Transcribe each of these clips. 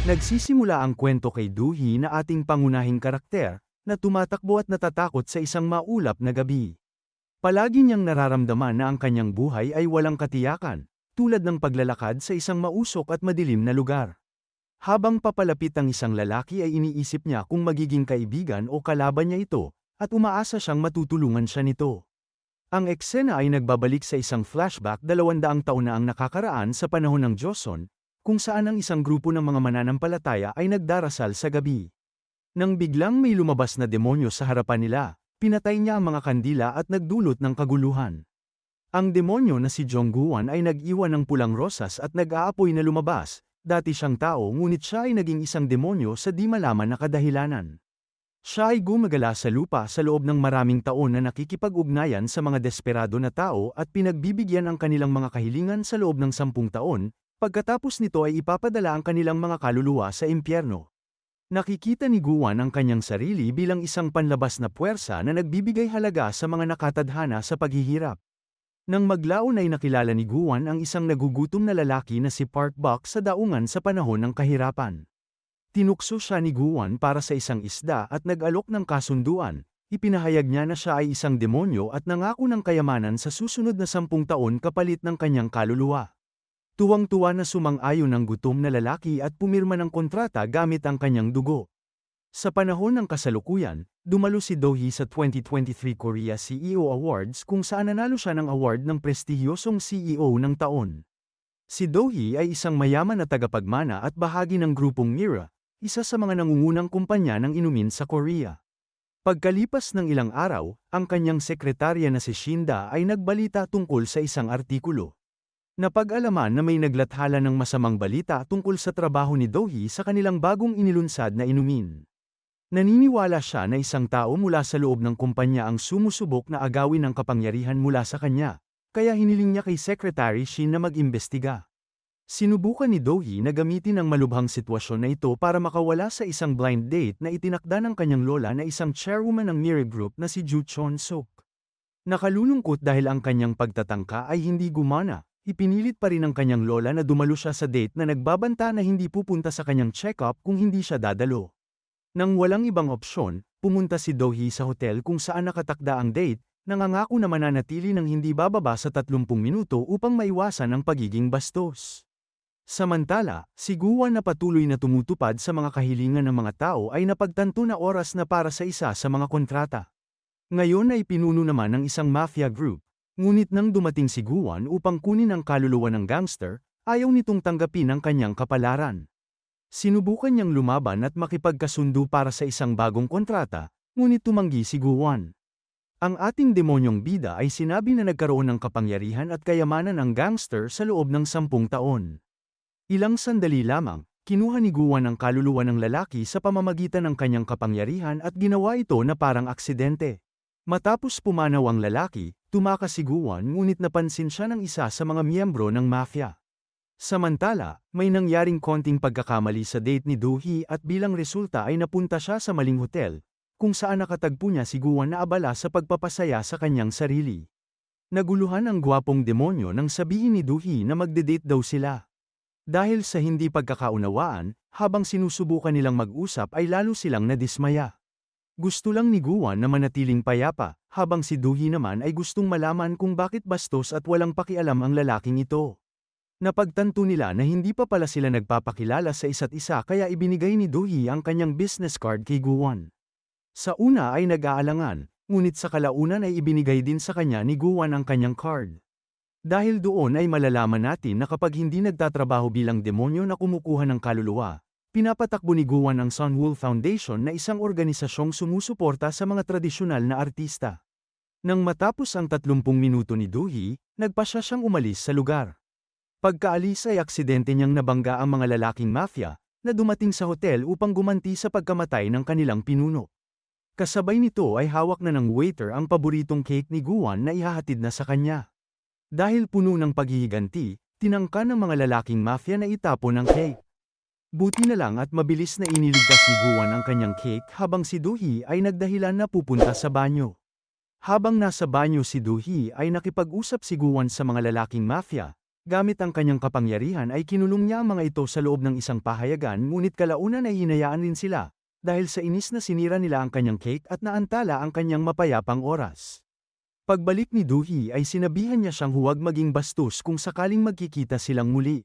Nagsisimula ang kwento kay Duhi na ating pangunahing karakter, na tumatakbo at natatakot sa isang maulap na gabi. Palagi niyang nararamdaman na ang kanyang buhay ay walang katiyakan, tulad ng paglalakad sa isang mausok at madilim na lugar. Habang papalapit ang isang lalaki ay iniisip niya kung magiging kaibigan o kalaban niya ito, at umaasa siyang matutulungan siya nito. Ang eksena ay nagbabalik sa isang flashback 200 taon na ang nakakaraan sa panahon ng Joseon, kung saan ang isang grupo ng mga mananampalataya ay nagdarasal sa gabi. Nang biglang may lumabas na demonyo sa harapan nila, pinatay niya ang mga kandila at nagdulot ng kaguluhan. Ang demonyo na si Jongguan ay nag-iwan ng pulang rosas at nag-aapoy na lumabas. Dati siyang tao ngunit siya ay naging isang demonyo sa di malaman na kadahilanan. Siya ay gumagala sa lupa sa loob ng maraming taon na nakikipag-ugnayan sa mga desperado na tao at pinagbibigyan ang kanilang mga kahilingan sa loob ng 10 taon. Pagkatapos nito ay ipapadala ang kanilang mga kaluluwa sa impyerno. Nakikita ni Guan ang kanyang sarili bilang isang panlabas na puwersa na nagbibigay halaga sa mga nakatadhana sa paghihirap. Nang maglaon ay nakilala ni Guan ang isang nagugutom na lalaki na si Park Bok sa daungan sa panahon ng kahirapan. Tinukso siya ni Guan para sa isang isda at nag-alok ng kasunduan. Ipinahayag niya na siya ay isang demonyo at nangako ng kayamanan sa susunod na 10 taon kapalit ng kanyang kaluluwa. Tuwang-tuwa na sumang-ayon ng gutom na lalaki at pumirma ng kontrata gamit ang kanyang dugo. Sa panahon ng kasalukuyan, dumalo si Do-hee sa 2023 Korea CEO Awards kung saan nanalo siya ng award ng prestihiyosong CEO ng taon. Si Do-hee ay isang mayaman na tagapagmana at bahagi ng grupong Mira, isa sa mga nangungunang kumpanya ng inumin sa Korea. Pagkalipas ng ilang araw, ang kanyang sekretarya na si Shinda ay nagbalita tungkol sa isang artikulo. Napag-alaman na may naglathala ng masamang balita tungkol sa trabaho ni Do-hee sa kanilang bagong inilunsad na inumin. Naniniwala siya na isang tao mula sa loob ng kumpanya ang sumusubok na agawin ang kapangyarihan mula sa kanya, kaya hiniling niya kay Secretary Shin na mag-imbestiga. Sinubukan ni Do-hee na gamitin ang malubhang sitwasyon na ito para makawala sa isang blind date na itinakda ng kanyang lola na isang chairwoman ng Mira Group na si Ju Chon-suk. Nakalulungkot dahil ang kanyang pagtatangka ay hindi gumana. Ipinilit pa rin ng kanyang lola na dumalo siya sa date na nagbabanta na hindi pupunta sa kanyang check-up kung hindi siya dadalo. Nang walang ibang opsyon, pumunta si Do-hee sa hotel kung saan nakatakda ang date, nangangako na mananatili ng hindi bababa sa 30 minuto upang maiwasan ang pagiging bastos. Samantala, si Guan na patuloy na tumutupad sa mga kahilingan ng mga tao ay napagtanto na oras na para sa isa sa mga kontrata. Ngayon ay pinuno naman ng isang mafia group. Ngunit nang dumating si Guan upang kunin ang kaluluwa ng gangster, ayaw nitong tanggapin ang kanyang kapalaran. Sinubukan niyang lumaban at makipagkasundo para sa isang bagong kontrata, ngunit tumanggi si Guan. Ang ating demonyong bida ay sinabi na nagkaroon ng kapangyarihan at kayamanan ang gangster sa loob ng 10 taon. Ilang sandali lamang, kinuha ni Guan ang kaluluwa ng lalaki sa pamamagitan ng kanyang kapangyarihan at ginawa ito na parang aksidente. Matapos pumanaw ang lalaki, tumakas si Guan ngunit napansin siya ng isa sa mga miyembro ng mafia. Samantala, may nangyaring konting pagkakamali sa date ni Do-hee at bilang resulta ay napunta siya sa maling hotel, kung saan nakatagpo niya si Guan na abala sa pagpapasaya sa kanyang sarili. Naguluhan ang gwapong demonyo nang sabihin ni Do-hee na magde-date daw sila. Dahil sa hindi pagkakaunawaan, habang sinusubukan nilang mag-usap ay lalo silang nadismaya. Gusto lang ni Guan na manatiling payapa, habang si Do-hee naman ay gustong malaman kung bakit bastos at walang pakialam ang lalaking ito. Napagtanto nila na hindi pa pala sila nagpapakilala sa isa't isa kaya ibinigay ni Do-hee ang kanyang business card kay Guan. Sa una ay nag-aalangan, ngunit sa kalaunan ay ibinigay din sa kanya ni Guan ang kanyang card. Dahil doon ay malalaman natin na kapag hindi nagtatrabaho bilang demonyo na kumukuha ng kaluluwa, pinapatakbo ni Guan ang Sunwool Foundation na isang organisasyong sumusuporta sa mga tradisyonal na artista. Nang matapos ang 30 minuto ni Do-hee, nagpasya siyang umalis sa lugar. Pagkaalis ay aksidente niyang nabangga ang mga lalaking mafia, na dumating sa hotel upang gumanti sa pagkamatay ng kanilang pinuno. Kasabay nito ay hawak na ng waiter ang paboritong cake ni Guan na ihahatid na sa kanya. Dahil puno ng paghihiganti, tinangka ng mga lalaking mafia na itapon ang cake. Buti na lang at mabilis na iniligtas ni Guan ang kanyang cake habang si Do-hee ay nagdahilan na pupunta sa banyo. Habang nasa banyo si Do-hee ay nakipag-usap si Guan sa mga lalaking mafia, Gamit ang kanyang kapangyarihan ay kinulong niya ang mga ito sa loob ng isang pahayagan ngunit kalaunan ay hinayaan rin sila, dahil sa inis na sinira nila ang kanyang cake at naantala ang kanyang mapayapang oras. Pagbalik ni Duhi ay sinabihan niya siyang huwag maging bastos kung sakaling magkikita silang muli.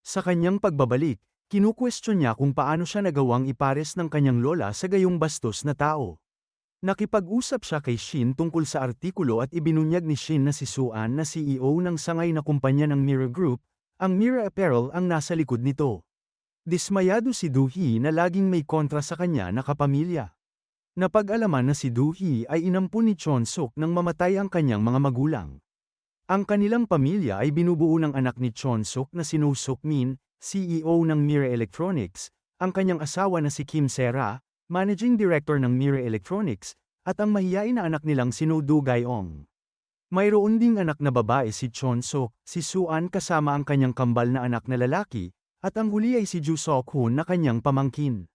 Sa kanyang pagbabalik, kinukwestiyon niya kung paano siya nagawang ipares ng kanyang lola sa gayong bastos na tao. Nakipag-usap siya kay Shin tungkol sa artikulo at ibinunyag ni Shin na si Suan na CEO ng sangay na kumpanya ng Mira Group, ang Mira Apparel ang nasa likod nito. Dismayado si Duhi na laging may kontra sa kanya na kapamilya. Napag-alaman na si Duhi ay inampun ni Chon-suk nang mamatay ang kanyang mga magulang. Ang kanilang pamilya ay binubuo ng anak ni Chon-suk na si No Suk-min, CEO ng Mira Electronics, ang kanyang asawa na si Kim Sera, Managing Director ng Mira Electronics, at ang mahiyain na anak nilang si No Do-gaeong. Mayroon ding anak na babae si Chon-suk, si Suan kasama ang kanyang kambal na anak na lalaki, at ang huli ay si Ju Sok-hoon na kanyang pamangkin.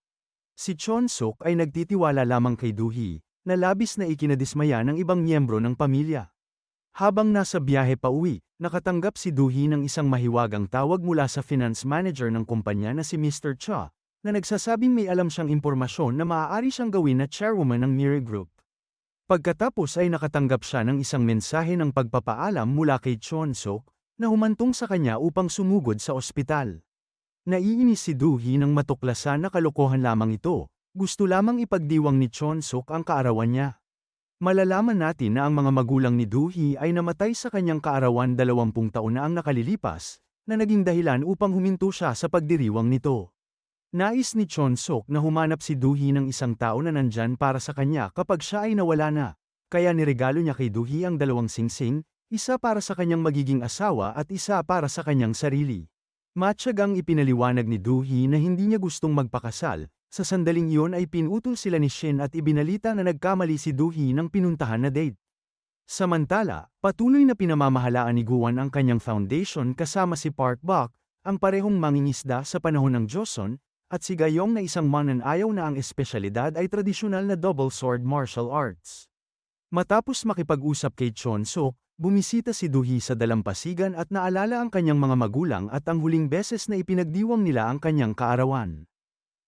Si Chon-suk ay nagtitiwala lamang kay Duhi, na labis na ikinadismaya ng ibang miyembro ng pamilya. Habang nasa biyahe pa uwi, nakatanggap si Duhi ng isang mahiwagang tawag mula sa finance manager ng kumpanya na si Mr. Cha, na nagsasabing may alam siyang impormasyon na maaari siyang gawin na chairwoman ng Mira Group. Pagkatapos ay nakatanggap siya ng isang mensahe ng pagpapaalam mula kay Chon-suk, na humantong sa kanya upang sumugod sa ospital. Naiinis si Duhi nang matuklasan na kalokohan lamang ito, gusto lamang ipagdiwang ni Chon-suk ang kaarawan niya. Malalaman natin na ang mga magulang ni Duhi ay namatay sa kanyang kaarawan 20 taon na ang nakalilipas, na naging dahilan upang huminto siya sa pagdiriwang nito. Nais ni Chon-suk na humanap si Duhi ng isang tao na nandyan para sa kanya kapag siya ay nawala na, kaya niregalo niya kay Duhi ang 2 singsing, isa para sa kanyang magiging asawa at isa para sa kanyang sarili. Matyagang ipinaliwanag ni Duhi na hindi niya gustong magpakasal, sa sandaling iyon ay pinutol sila ni Shin at ibinalita na nagkamali si Duhi ng pinuntahan na date. Samantala, patuloy na pinamamahalaan ni Guan ang kanyang foundation kasama si Park Bok, ang parehong mangingisda sa panahon ng Joseon, at si Gayong na isang mananayaw na ang espesyalidad ay tradisyonal na double sword martial arts. Matapos makipag-usap kay Chon-suk, bumisita si Duhi sa dalampasigan at naalala ang kanyang mga magulang at ang huling beses na ipinagdiwang nila ang kanyang kaarawan.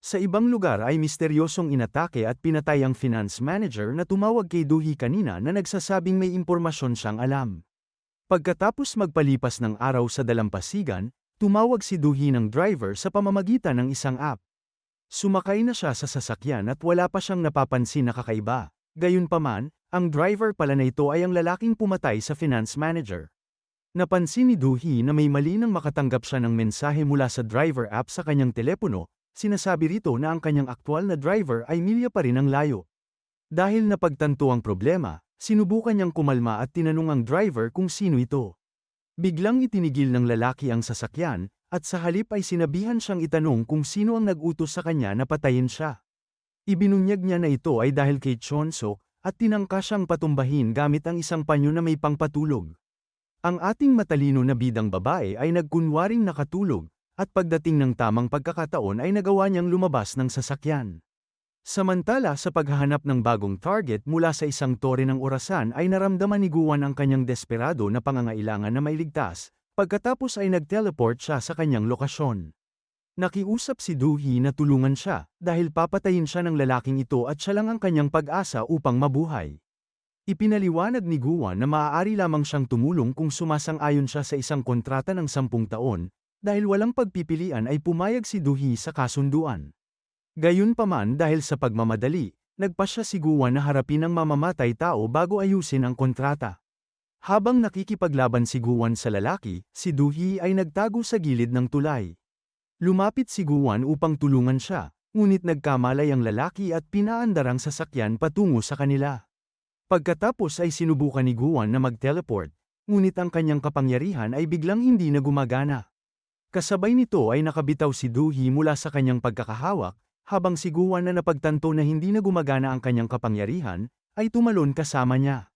Sa ibang lugar ay misteryosong inatake at pinatay ang finance manager na tumawag kay Duhi kanina na nagsasabing may impormasyon siyang alam. Pagkatapos magpalipas ng araw sa dalampasigan, tumawag si Duhi ng driver sa pamamagitan ng isang app. Sumakay na siya sa sasakyan at wala pa siyang napapansin na kakaiba. Gayunpaman, ang driver pala na ito ay ang lalaking pumatay sa finance manager. Napansin ni Duhi na may mali nang makatanggap siya ng mensahe mula sa driver app sa kanyang telepono, sinasabi rito na ang kanyang aktwal na driver ay milya pa rin ang layo. Dahil napagtanto ang problema, sinubukan niyang kumalma at tinanong ang driver kung sino ito. Biglang itinigil ng lalaki ang sasakyan, at sa halip ay sinabihan siyang itanong kung sino ang nag-utos sa kanya na patayin siya. Ibinunyag niya na ito ay dahil kay Chon-suk, at tinangka siyang patumbahin gamit ang isang panyo na may pangpatulog. Ang ating matalino na bidang babae ay nagkunwaring nakatulog, at pagdating ng tamang pagkakataon ay nagawa niyang lumabas ng sasakyan. Samantala sa paghahanap ng bagong target mula sa isang tore ng orasan ay naramdaman ni Guan ang kanyang desperado na pangangailangan na mailigtas, pagkatapos ay nag-teleport siya sa kanyang lokasyon. Nakiusap si Duhi na tulungan siya, dahil papatayin siya ng lalaking ito at siya lang ang kanyang pag-asa upang mabuhay. Ipinaliwanag ni Guan na maaari lamang siyang tumulong kung sumasang-ayon siya sa isang kontrata ng 10 taon, dahil walang pagpipilian ay pumayag si Duhi sa kasunduan. Gayunpaman dahil sa pagmamadali, nagpasya si Guan na harapin ang mamamatay tao bago ayusin ang kontrata. Habang nakikipaglaban si Guan sa lalaki, si Duhi ay nagtago sa gilid ng tulay. Lumapit si Guan upang tulungan siya, ngunit nagkamalay ang lalaki at pinaandarang sasakyan patungo sa kanila. Pagkatapos ay sinubukan ni Guan na mag-teleport, ngunit ang kanyang kapangyarihan ay biglang hindi na gumagana. Kasabay nito ay nakabitaw si Duhi mula sa kanyang pagkakahawak, habang si Guan na napagtanto na hindi na gumagana ang kanyang kapangyarihan, ay tumalon kasama niya.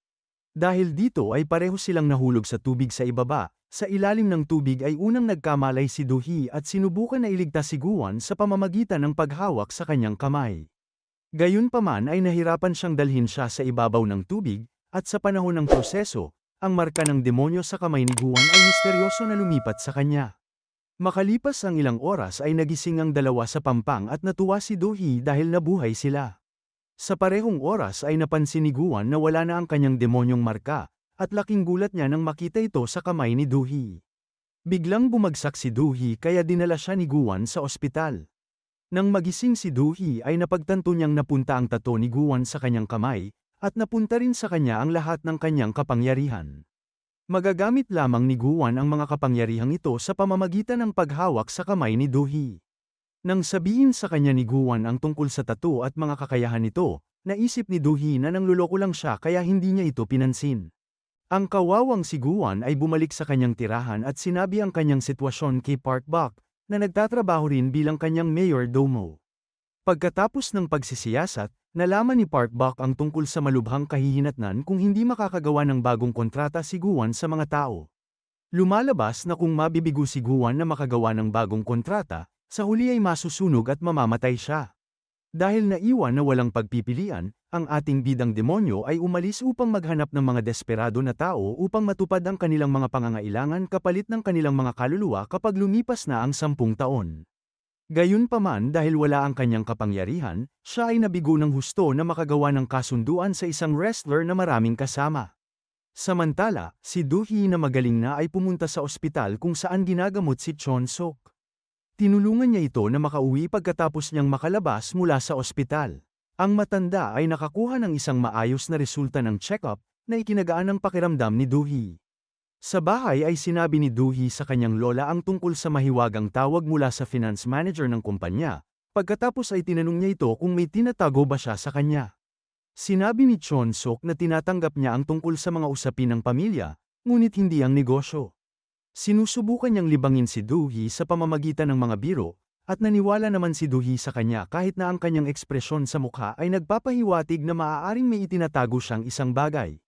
Dahil dito ay pareho silang nahulog sa tubig sa ibaba, sa ilalim ng tubig ay unang nagkamalay si Duhi at sinubukan na iligtas si Guan sa pamamagitan ng paghawak sa kanyang kamay. Gayunpaman ay nahirapan siyang dalhin siya sa ibabaw ng tubig, at sa panahon ng proseso, ang marka ng demonyo sa kamay ni Guan ay misteryoso na lumipat sa kanya. Makalipas ang ilang oras ay nagising ang dalawa sa pampang at natuwa si Do-hee dahil nabuhay sila. Sa parehong oras ay napansin ni Guan na wala na ang kanyang demonyong marka, at laking gulat niya nang makita ito sa kamay ni Do-hee. Biglang bumagsak si Do-hee kaya dinala siya ni Guan sa ospital. Nang magising si Do-hee ay napagtanto niyang napunta ang tato ni Guan sa kanyang kamay, at napunta rin sa kanya ang lahat ng kanyang kapangyarihan. Magagamit lamang ni Guan ang mga kapangyarihang ito sa pamamagitan ng paghawak sa kamay ni Do-hee. Nang sabihin sa kanya ni Guan ang tungkol sa tato at mga kakayahan nito, naisip ni Do-hee na nangluloko lang siya kaya hindi niya ito pinansin. Ang kawawang si Guan ay bumalik sa kanyang tirahan at sinabi ang kanyang sitwasyon kay Park Bok, na nagtatrabaho rin bilang kanyang mayor domo. Pagkatapos ng pagsisiyasat, nalaman ni Park Bok ang tungkol sa malubhang kahihinatnan kung hindi makakagawa ng bagong kontrata si Guan sa mga tao. Lumalabas na kung mabibigo si Guan na makagawa ng bagong kontrata, sa huli ay masusunog at mamamatay siya. Dahil naiwan na walang pagpipilian, ang ating bidang demonyo ay umalis upang maghanap ng mga desperado na tao upang matupad ang kanilang mga pangangailangan kapalit ng kanilang mga kaluluwa kapag lumipas na ang 10 taon. Gayunpaman dahil wala ang kanyang kapangyarihan, siya ay nabigo ng husto na makagawa ng kasunduan sa isang wrestler na maraming kasama. Samantala, si Do-hee na magaling na ay pumunta sa ospital kung saan ginagamot si Chon-sok. Tinulungan niya ito na makauwi pagkatapos niyang makalabas mula sa ospital. Ang matanda ay nakakuha ng isang maayos na resulta ng check-up na ikinagaan ng pakiramdam ni Do-hee. Sa bahay ay sinabi ni Do-hee sa kanyang lola ang tungkol sa mahiwagang tawag mula sa finance manager ng kumpanya, pagkatapos ay tinanong niya ito kung may tinatago ba siya sa kanya. Sinabi ni Chon-sok na tinatanggap niya ang tungkol sa mga usapin ng pamilya, ngunit hindi ang negosyo. Sinusubukan niyang libangin si Do-hee sa pamamagitan ng mga biro, at naniwala naman si Do-hee sa kanya kahit na ang kanyang ekspresyon sa mukha ay nagpapahiwatig na maaaring may itinatago siyang isang bagay.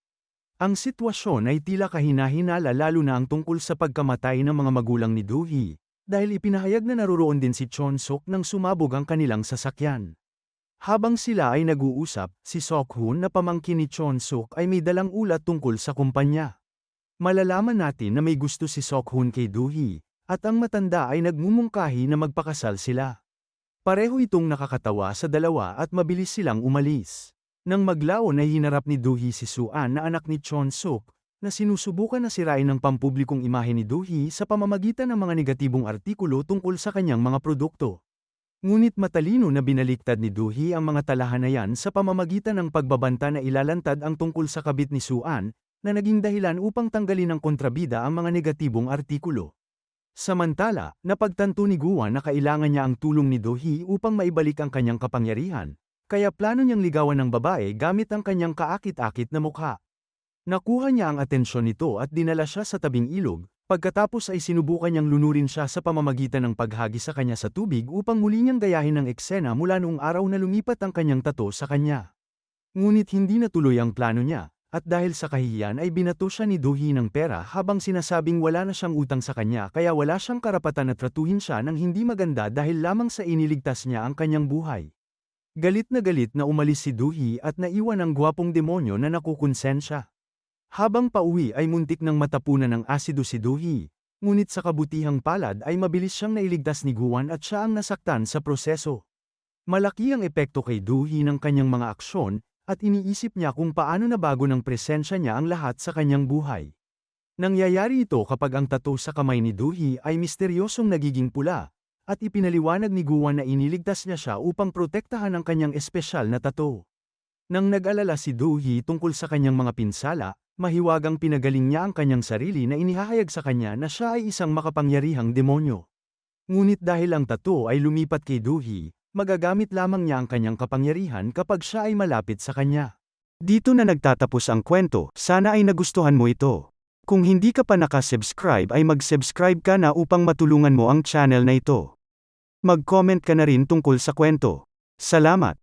Ang sitwasyon ay tila kahina-hinala lalo na ang tungkol sa pagkamatay ng mga magulang ni Do-hee, dahil ipinahayag na naroroon din si Chon-sok nang sumabog ang kanilang sasakyan. Habang sila ay nag-uusap, si Sok-hoon na pamangkin ni Chon-sok ay may dalang ulat tungkol sa kumpanya. Malalaman natin na may gusto si Sok-hoon kay Do-hee, at ang matanda ay nagmumungkahi na magpakasal sila. Pareho itong nakakatawa sa dalawa at mabilis silang umalis. Nang maglaon ay hinarap ni Do-hee si Su-an na anak ni Chon-sok, na sinusubukan na sirain ng pampublikong imahe ni Do-hee sa pamamagitan ng mga negatibong artikulo tungkol sa kanyang mga produkto. Ngunit matalino na binaliktad ni Do-hee ang mga talahanayan sa pamamagitan ng pagbabanta na ilalantad ang tungkol sa kabit ni Su-an, na naging dahilan upang tanggalin ng kontrabida ang mga negatibong artikulo. Samantala, napagtanto ni Guan na kailangan niya ang tulong ni Do-hee upang maibalik ang kanyang kapangyarihan, kaya plano niyang ligawan ng babae gamit ang kanyang kaakit-akit na mukha. Nakuha niya ang atensyon nito at dinala siya sa tabing ilog, pagkatapos ay sinubukan niyang lunurin siya sa pamamagitan ng paghagi sa kanya sa tubig upang muli niyang gayahin ang eksena mula noong araw na lumipat ang kanyang tato sa kanya. Ngunit hindi natuloy ang plano niya, at dahil sa kahihiyan ay binato siya ni Do-hee ng pera habang sinasabing wala na siyang utang sa kanya kaya wala siyang karapatan na tratuhin siya ng hindi maganda dahil lamang sa iniligtas niya ang kanyang buhay. Galit na umalis si Do-hee at naiwan ang gwapong demonyo na nakukonsensya. Habang pauwi ay muntik nang matapunan ng asido si Do-hee, ngunit sa kabutihang palad ay mabilis siyang nailigtas ni Guan at siya ang nasaktan sa proseso. Malaki ang epekto kay Do-hee ng kanyang mga aksyon, at iniisip niya kung paano nabago ng presensya niya ang lahat sa kanyang buhay. Nangyayari ito kapag ang tato sa kamay ni Do-hee ay misteryosong nagiging pula, at ipinaliwanag ni Guan na iniligtas niya siya upang protektahan ang kanyang espesyal na tato. Nang nag-alala si Do-hee tungkol sa kanyang mga pinsala, mahiwagang pinagaling niya ang kanyang sarili na inihahayag sa kanya na siya ay isang makapangyarihang demonyo. Ngunit dahil ang tato ay lumipat kay Do-hee, magagamit lamang niya ang kanyang kapangyarihan kapag siya ay malapit sa kanya. Dito na nagtatapos ang kwento, sana ay nagustuhan mo ito. Kung hindi ka pa nakasubscribe ay mag-subscribe ka na upang matulungan mo ang channel na ito. Mag-comment ka na rin tungkol sa kwento. Salamat!